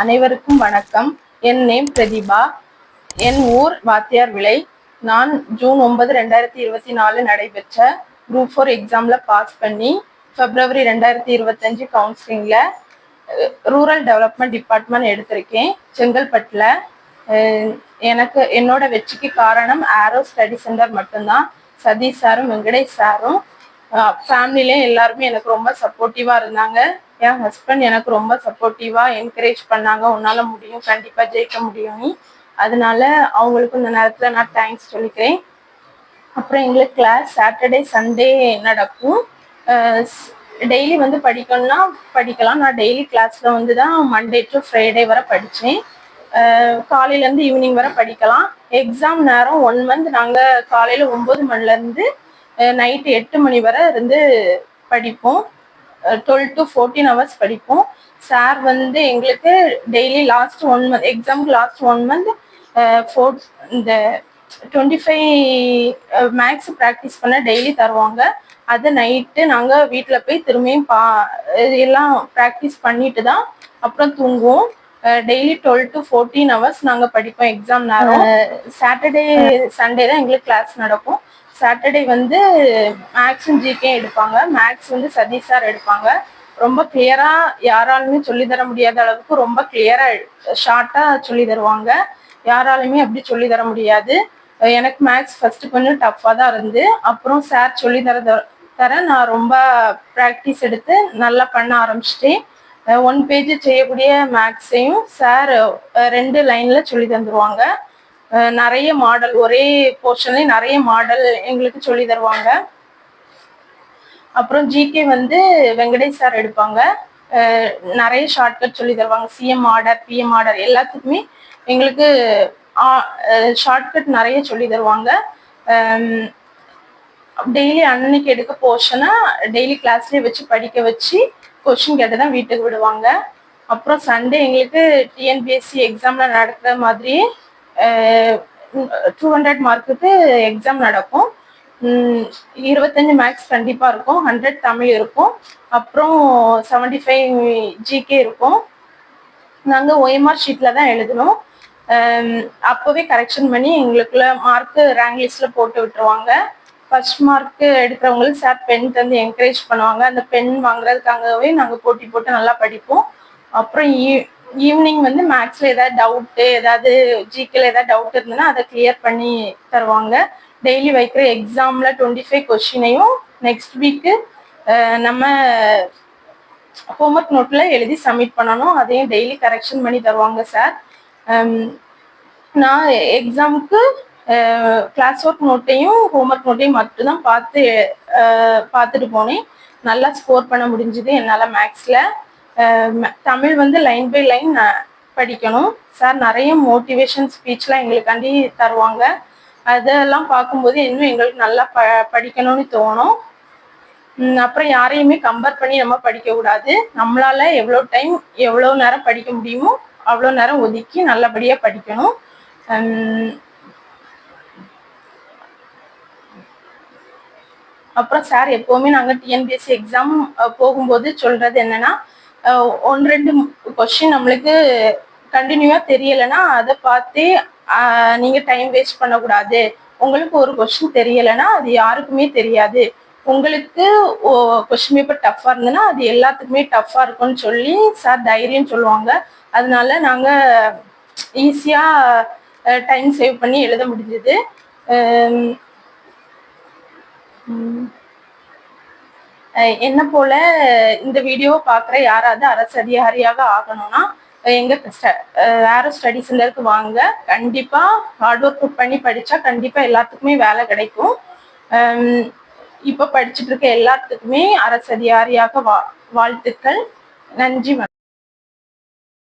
அனைவருக்கும் வணக்கம். என் நேம் பிரதிபா. என் ஊர் வாத்தியார் விளை. நான் ஜூன் 9, 2024 நடைபெற்ற குரூப் 4 எக்ஸாமில் பாஸ் பண்ணி February 2025 கவுன்சிலிங்கில் ரூரல் டெவலப்மெண்ட் டிபார்ட்மெண்ட் எடுத்திருக்கேன் செங்கல்பட்டில். எனக்கு என்னோட வெற்றிக்கு காரணம் ஆரோ ஸ்டடி சென்டர் மட்டும்தான். சதீஷ் சாரும் வெங்கடேஷ் சாரும் ஃபேமிலியிலே எல்லாருமே எனக்கு ரொம்ப சப்போர்ட்டிவாக இருந்தாங்க. என் ஹஸ்பண்ட் எனக்கு ரொம்ப சப்போர்ட்டிவாக என்கரேஜ் பண்ணாங்க. உன்னால் முடியும், கண்டிப்பாக ஜெயிக்க முடியும். அதனால அவங்களுக்கு இந்த நேரத்தில் நான் தேங்க்ஸ் சொல்லிக்கிறேன். அப்புறம் எங்களுக்கு கிளாஸ் சாட்டர்டே சண்டே நடக்கும். டெய்லி வந்து படிக்கணும்னா படிக்கலாம். நான் டெய்லி கிளாஸில் வந்து தான் மண்டே டு ஃப்ரைடே வரை படித்தேன். காலையிலேருந்து ஈவினிங் வரை படிக்கலாம். எக்ஸாம் நேரம் 1 மந்த் நாங்கள் காலையில் 9 மணிலேருந்து நைட்டு 8 மணி வரை இருந்து படிப்போம். 12 to 14 hours படிப்போம். சார் வந்து எங்களுக்கு டெய்லி லாஸ்ட் 1 மந்த் எக்ஸாமுக்கு லாஸ்ட் 1 மந்த் இந்த 25 மேக்ஸ் ப்ராக்டிஸ் பண்ண டெய்லி தருவாங்க. அது நைட்டு நாங்கள் வீட்டில் போய் திரும்பியும் எல்லாம் ப்ராக்டிஸ் பண்ணிட்டு தான் அப்புறம் தூங்குவோம். டெய்லி 12 to 14 hours நாங்கள் படிப்போம் எக்ஸாம் நேரம். சாட்டர்டே சண்டே தான் எங்களுக்கு கிளாஸ் நடக்கும். சாட்டர்டே வந்து மேக்ஸும் ஜிகே எடுப்பாங்க. மேக்ஸ் வந்து சதீஷ் சார் எடுப்பாங்க. ரொம்ப கிளியராக யாராலுமே சொல்லித்தர முடியாத அளவுக்கு ரொம்ப கிளியராக ஷார்ட்டாக சொல்லி தருவாங்க. யாராலுமே அப்படி சொல்லி தர முடியாது. எனக்கு மேக்ஸ் ஃபஸ்ட்டு கொஞ்சம் டஃப்பாக தான் இருந்து, அப்புறம் சார் சொல்லி தர நான் ரொம்ப ப்ராக்டிஸ் எடுத்து நல்லா பண்ண ஆரம்பிச்சிட்டேன். 1 பேஜ் செய்யக்கூடிய மேக்ஸையும் சார் 2 லைனில் சொல்லி தந்துடுவாங்க. நிறைய மாடல், ஒரே போர்ஷன்லேயும் நிறைய மாடல் எங்களுக்கு சொல்லி தருவாங்க. அப்புறம் ஜிகே வந்து வெங்கடேஷ் சார் எடுப்பாங்க. நிறைய ஷார்ட்கட் சொல்லி தருவாங்க. சிஎம் ஆர்டர், பிஎம் ஆர்டர் எல்லாத்துக்குமே எங்களுக்கு ஷார்ட்கட் நிறைய சொல்லி தருவாங்க. டெய்லி அன்னைக்கு எடுக்க போர்ஷனை டெய்லி கிளாஸ்லேயே வச்சு படிக்க வச்சு கொஸ்டின் கேட்டு தான் வீட்டுக்கு விடுவாங்க. அப்புறம் சண்டே எங்களுக்கு டிஎன்பிஎஸ்சி எக்ஸாமில் நடக்கிற மாதிரியே 200 மார்க்குக்கு எக்ஸாம் நடக்கும். 25 மேக்ஸ் கண்டிப்பாக இருக்கும், 100 தமிழ் இருக்கும், அப்புறம் 75 ஜிகே இருக்கும். நாங்கள் OMR ஷீட்டில் தான் எழுதணும். அப்போவே கரெக்ஷன் பண்ணி எங்களுக்குள்ள மார்க்கு ரேங்க் லிஸ்ட்டில் போட்டு விட்டுருவாங்க. ஃபர்ஸ்ட் மார்க்கு எடுக்கிறவங்களுக்கு சார் பென் தந்து என்கரேஜ் பண்ணுவாங்க. அந்த பென் வாங்குறதுக்காகவே நாங்கள் போட்டி போட்டு நல்லா படிப்போம். அப்புறம் ஈவினிங் வந்து மேக்ஸில் ஏதாவது டவுட்டு, ஏதாவது ஜிகேல ஏதாவது டவுட் இருந்ததுன்னா அதை கிளியர் பண்ணி தருவாங்க. டெய்லி வைக்கிற எக்ஸாமில் 25 கொஸ்டினையும் நெக்ஸ்ட் வீக்கு நம்ம ஹோம்ஒர்க் நோட்டில் எழுதி சப்மிட் பண்ணணும். அதையும் டெய்லி கரெக்ஷன் பண்ணி தருவாங்க சார். நான் எக்ஸாமுக்கு கிளாஸ் ஒர்க் நோட்டையும் ஹோம்ஒர்க் நோட்டையும் மட்டும்தான் பார்த்துட்டு போனேன். நல்லா ஸ்கோர் பண்ண முடிஞ்சுது என்னால் மேக்ஸில். தமிழ் வந்து லைன் பை லைன் படிக்கணும். சார் நிறைய மோட்டிவேஷன் ஸ்பீச்லாம் எங்களுக்காண்டி தருவாங்க. அதெல்லாம் பார்க்கும்போது இன்னும் எங்களுக்கு நல்லா படிக்கணும்னு தோணும். அப்புறம் யாரையுமே கம்பேர் பண்ணி நம்ம படிக்கக்கூடாது. நம்மளால எவ்வளோ நேரம் படிக்க முடியுமோ அவ்வளோ நேரம் ஒதுக்கி நல்லபடியாக படிக்கணும். அப்புறம் சார் எப்போவுமே நாங்கள் டிஎன்பிஎஸ்சி எக்ஸாம் போகும்போது சொல்கிறது என்னென்னா, 1-2 கொஸ்டின் நம்மளுக்கு கண்டினியூவாக தெரியலைன்னா அதை பார்த்து நீங்கள் டைம் வேஸ்ட் பண்ணக்கூடாது. உங்களுக்கு ஒரு கொஸ்டின் தெரியலைன்னா அது யாருக்குமே தெரியாது. உங்களுக்கு கொஸ்டின் பேப்பர் டஃப்பாக இருந்ததுன்னா அது எல்லாத்துக்குமே டஃப்பாக இருக்கும்னு சொல்லி சார் தைரியம் சொல்லுவாங்க. அதனால நாங்கள் ஈஸியாக டைம் சேவ் பண்ணி எழுத முடிஞ்சது. என்ன போல இந்த வீடியோவை பார்க்குற யாராவது அரசு அதிகாரியாக ஆகணும்னா எங்கள் ஆரோ ஸ்டடி சென்டருக்கு வாங்க. கண்டிப்பாக ஹார்ட் ஒர்க் பண்ணி படித்தா கண்டிப்பாக எல்லாத்துக்குமே வேலை கிடைக்கும். இப்போ படிச்சுட்டு இருக்க எல்லாத்துக்குமே அரசு அதிகாரியாக வாழ்த்துக்கள். நன்றி.